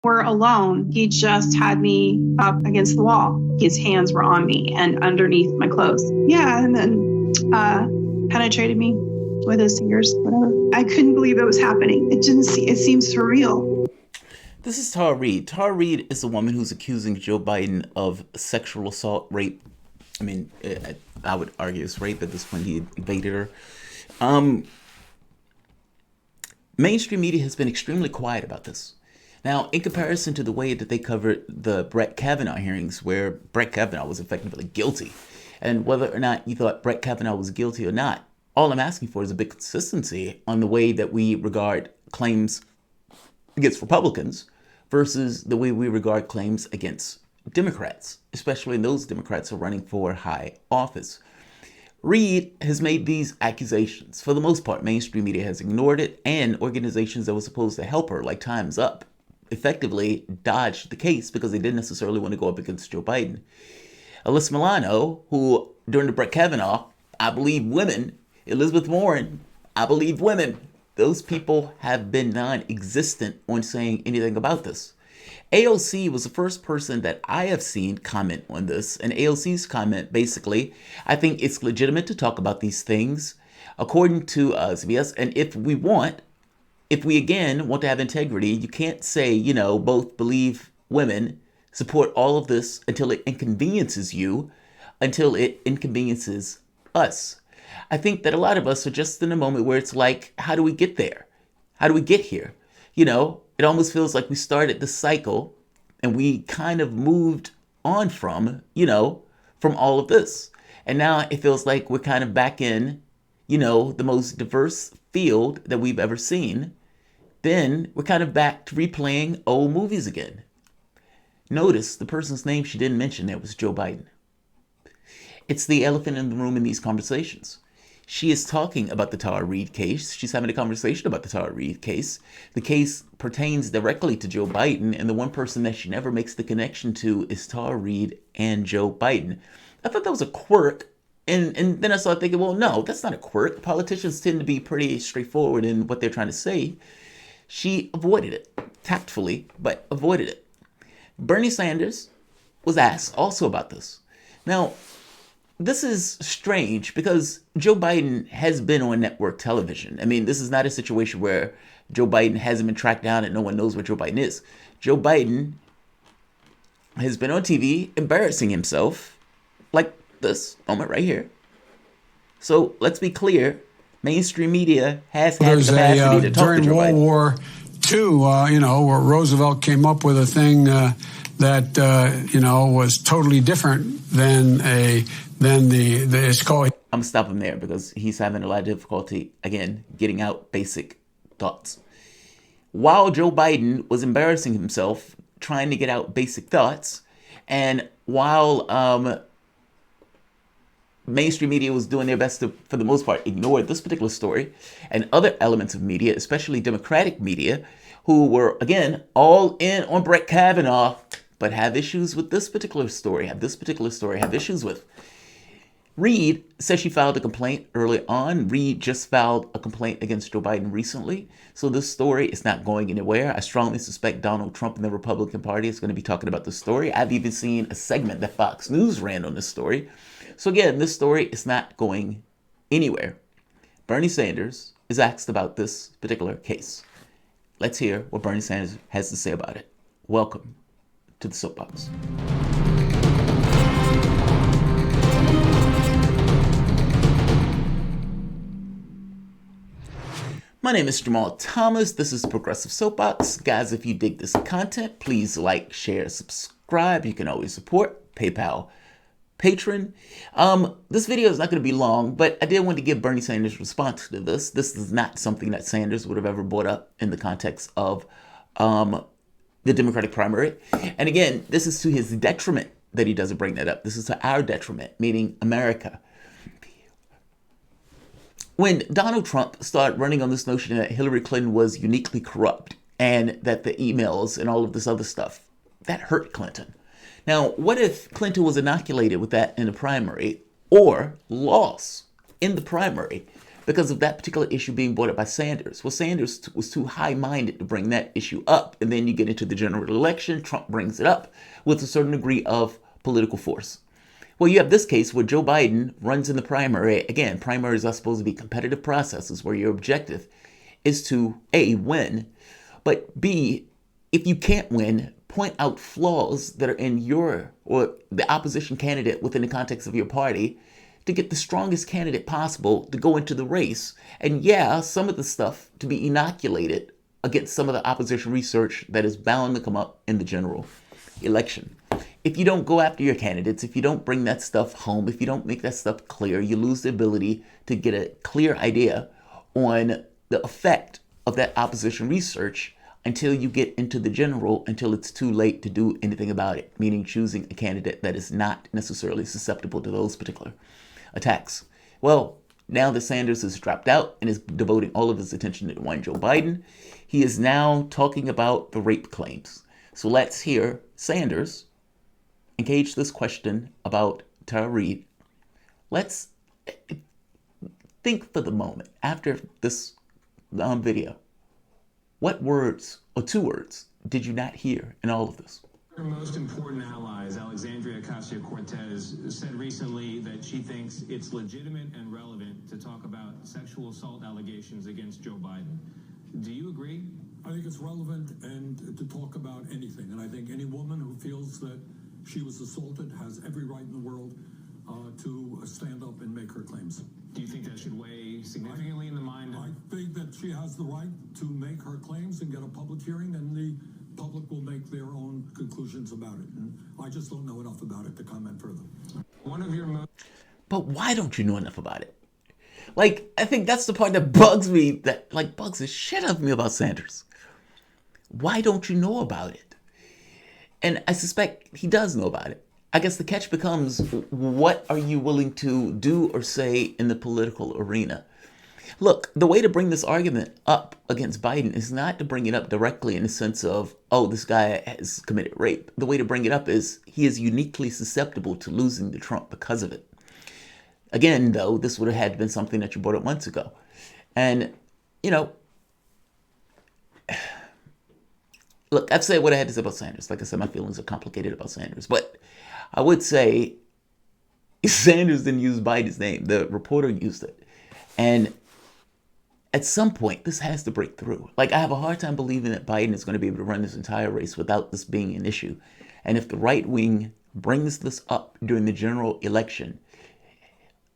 We're alone. He just had me up against the wall. His hands were on me and underneath my clothes. Yeah, and then penetrated me with his fingers, whatever. I couldn't believe it was happening. It seemed surreal. This is Tara Reade. Tara Reade is a woman who's accusing Joe Biden of sexual assault, rape. I mean, I would argue it's rape at this point. He evaded her. Mainstream media has been extremely quiet about this. Now, in comparison to the way that they covered the Brett Kavanaugh hearings, where Brett Kavanaugh was effectively guilty, and whether or not you thought Brett Kavanaugh was guilty or not, all I'm asking for is a bit of consistency on the way that we regard claims against Republicans versus the way we regard claims against Democrats, especially when those Democrats are running for high office. Reade has made these accusations. For the most part, mainstream media has ignored it, and organizations that were supposed to help her, like Time's Up, effectively dodged the case because they didn't necessarily want to go up against Joe Biden. Alyssa Milano, who during the Brett Kavanaugh, I believe women, Elizabeth Warren, I believe women, those people have been non-existent on saying anything about this. AOC was the first person that I have seen comment on this, and AOC's comment basically, I think it's legitimate to talk about these things according to CBS, and if we again want to have integrity, you can't say, both believe women, support all of this until it inconveniences you, until it inconveniences us. I think that a lot of us are just in a moment where it's like, how do we get there? How do we get here? It almost feels like we started the cycle and we kind of moved on from all of this. And now it feels like we're kind of back in, the most diverse field that we've ever seen. Then we're kind of back to replaying old movies again. Notice the person's name she didn't mention there was Joe Biden. It's the elephant in the room in these conversations. She is talking about the Tara Reade case. She's having a conversation about the Tara Reade case. The case pertains directly to Joe Biden, and the one person that she never makes the connection to is Tara Reade and Joe Biden. I thought that was a quirk, and then I started thinking, well, no, that's not a quirk. Politicians tend to be pretty straightforward in what they're trying to say. She avoided it, tactfully, but avoided it. Bernie Sanders was asked also about this. Now, this is strange because Joe Biden has been on network television. I mean, this is not a situation where Joe Biden hasn't been tracked down and no one knows where Joe Biden is. Joe Biden has been on TV embarrassing himself like this moment right here. So let's be clear. Mainstream media has had the capacity to talk to Joe Biden. During World War II, where Roosevelt came up with a thing that was totally different than it's called. I'm gonna stop him there because he's having a lot of difficulty again getting out basic thoughts. While Joe Biden was embarrassing himself trying to get out basic thoughts, and while mainstream media was doing their best to, for the most part, ignore this particular story, and other elements of media, especially Democratic media, who were, again, all in on Brett Kavanaugh, but have issues with this particular story, have issues with. Reade says she filed a complaint early on. Reade just filed a complaint against Joe Biden recently. So this story is not going anywhere. I strongly suspect Donald Trump and the Republican Party is going to be talking about the story. I've even seen a segment that Fox News ran on this story. So again, this story is not going anywhere. Bernie Sanders is asked about this particular case. Let's hear what Bernie Sanders has to say about it. Welcome to the Soapbox. My name is Jamarl Thomas. This is Progressive Soapbox. Guys, if you dig this content, please like, share, subscribe. You can always support PayPal, Patreon. This video is not going to be long, but I did want to give Bernie Sanders' response to this. This is not something that Sanders would have ever brought up in the context of the Democratic primary. And again, this is to his detriment that he doesn't bring that up. This is to our detriment, meaning America. When Donald Trump started running on this notion that Hillary Clinton was uniquely corrupt and that the emails and all of this other stuff, that hurt Clinton. Now, what if Clinton was inoculated with that in the primary or lost in the primary? because of that particular issue being brought up by Sanders. Well, Sanders was too high-minded to bring that issue up. And then you get into the general election, Trump brings it up with a certain degree of political force. Well, you have this case where Joe Biden runs in the primary. Again, primaries are supposed to be competitive processes where your objective is to, A, win, but B, if you can't win, point out flaws that are in your or the opposition candidate within the context of your party to get the strongest candidate possible to go into the race. And yeah, some of the stuff to be inoculated against some of the opposition research that is bound to come up in the general election. If you don't go after your candidates, if you don't bring that stuff home, if you don't make that stuff clear, you lose the ability to get a clear idea on the effect of that opposition research until you get into the general, until it's too late to do anything about it, meaning choosing a candidate that is not necessarily susceptible to those particular attacks. Well, now that Sanders has dropped out and is devoting all of his attention to one Joe Biden, he is now talking about the rape claims. So let's hear Sanders engage this question about Tara Reade. Let's think for the moment, after this video, what words, or two words, did you not hear in all of this? Her most important allies, Alexandria Ocasio-Cortez, said recently that she thinks it's legitimate and relevant to talk about sexual assault allegations against Joe Biden. Do you agree? I think it's relevant and to talk about anything. And I think any woman who feels that she was assaulted has every right in the world to stand up and make her claims. Do you think that should weigh significantly in the mind? I think that she has the right to make her claims and get a public hearing, and the public will make their own conclusions about it. And I just don't know enough about it to comment further. One of your But why don't you know enough about it? Like, I think that's the part that bugs me, that like bugs the shit out of me about Sanders. Why don't you know about it? And I suspect he does know about it. I guess the catch becomes, what are you willing to do or say in the political arena? Look, the way to bring this argument up against Biden is not to bring it up directly in the sense of, oh, this guy has committed rape. The way to bring it up is he is uniquely susceptible to losing to Trump because of it. Again, though, this would have had been something that you brought up months ago. And, you know, look, I've said what I had to say about Sanders. Like I said, my feelings are complicated about Sanders. But I would say Sanders didn't use Biden's name. The reporter used it. And at some point, this has to break through. Like, I have a hard time believing that Biden is going to be able to run this entire race without this being an issue. And if the right wing brings this up during the general election,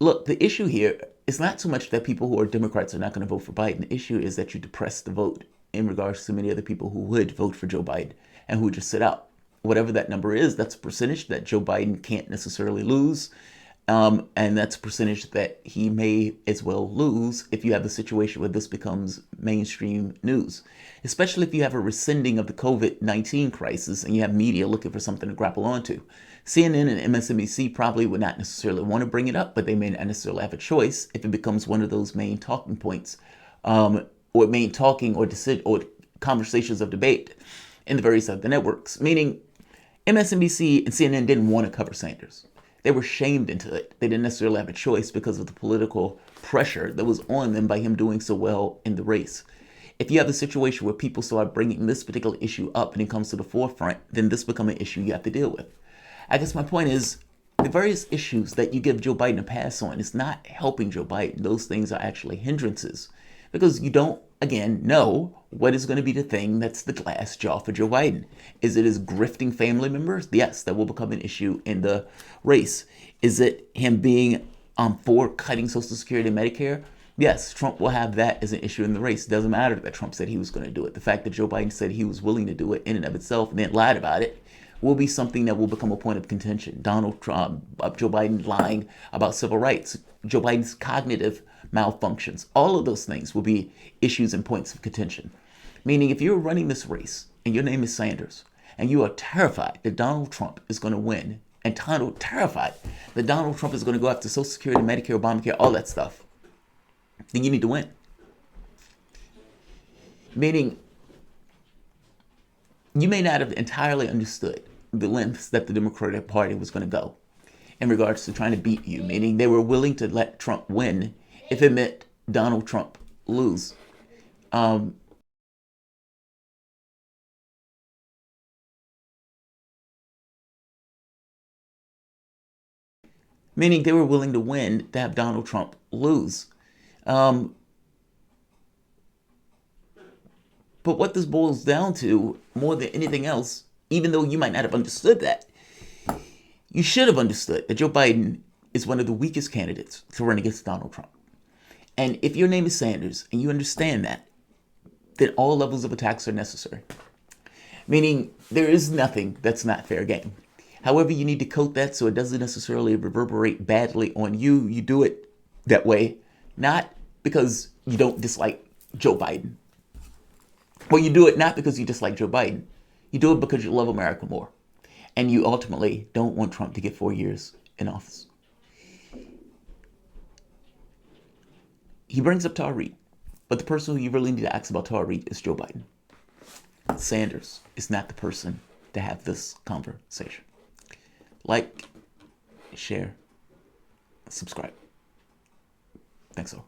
look, the issue here is not so much that people who are Democrats are not going to vote for Biden. The issue is that you depress the vote in regards to many other people who would vote for Joe Biden and who would just sit out. Whatever that number is, that's a percentage that Joe Biden can't necessarily lose. And that's a percentage that he may as well lose if you have a situation where this becomes mainstream news, especially if you have a rescinding of the COVID-19 crisis and you have media looking for something to grapple onto. CNN and MSNBC probably would not necessarily want to bring it up, but they may not necessarily have a choice if it becomes one of those main talking points, or main talking or conversations of debate in the various other networks. Meaning, MSNBC and CNN didn't want to cover Sanders. They were shamed into it. They didn't necessarily have a choice because of the political pressure that was on them by him doing so well in the race. If you have a situation where people start bringing this particular issue up and it comes to the forefront, then this becomes an issue you have to deal with. I guess my point is, the various issues that you give Joe Biden a pass on is not helping Joe Biden. Those things are actually hindrances because you don't, again, know what is going to be the thing that's the glass jaw for Joe Biden. Is it his grifting family members? Yes, that will become an issue in the race. Is it him being for cutting Social Security and Medicare? Yes, Trump will have that as an issue in the race. It doesn't matter that Trump said he was going to do it. The fact that Joe Biden said he was willing to do it in and of itself and then lied about it will be something that will become a point of contention. Donald Trump, Joe Biden lying about civil rights, Joe Biden's cognitive malfunctions, all of those things will be issues and points of contention. Meaning, if you're running this race and your name is Sanders and you are terrified that Donald Trump is going to win and terrified that Donald Trump is going to go after Social Security, Medicare, Obamacare, all that stuff, then you need to win. Meaning, you may not have entirely understood the lengths that the Democratic Party was going to go in regards to trying to beat you, meaning they were willing to let Trump win if it meant Donald Trump lose. Meaning they were willing to win to have Donald Trump lose. But what this boils down to, more than anything else, even though you might not have understood that, you should have understood that Joe Biden is one of the weakest candidates to run against Donald Trump. And if your name is Sanders and you understand that, then all levels of attacks are necessary. Meaning there is nothing that's not fair game. However, you need to coat that so it doesn't necessarily reverberate badly on you. You do it that way, not because you don't dislike Joe Biden. Well, you do it not because you dislike Joe Biden. You do it because you love America more. And you ultimately don't want Trump to get 4 years in office. He brings up Reade, but the person who you really need to ask about Reade is Joe Biden. Sanders is not the person to have this conversation. Like, share, subscribe. Thanks all.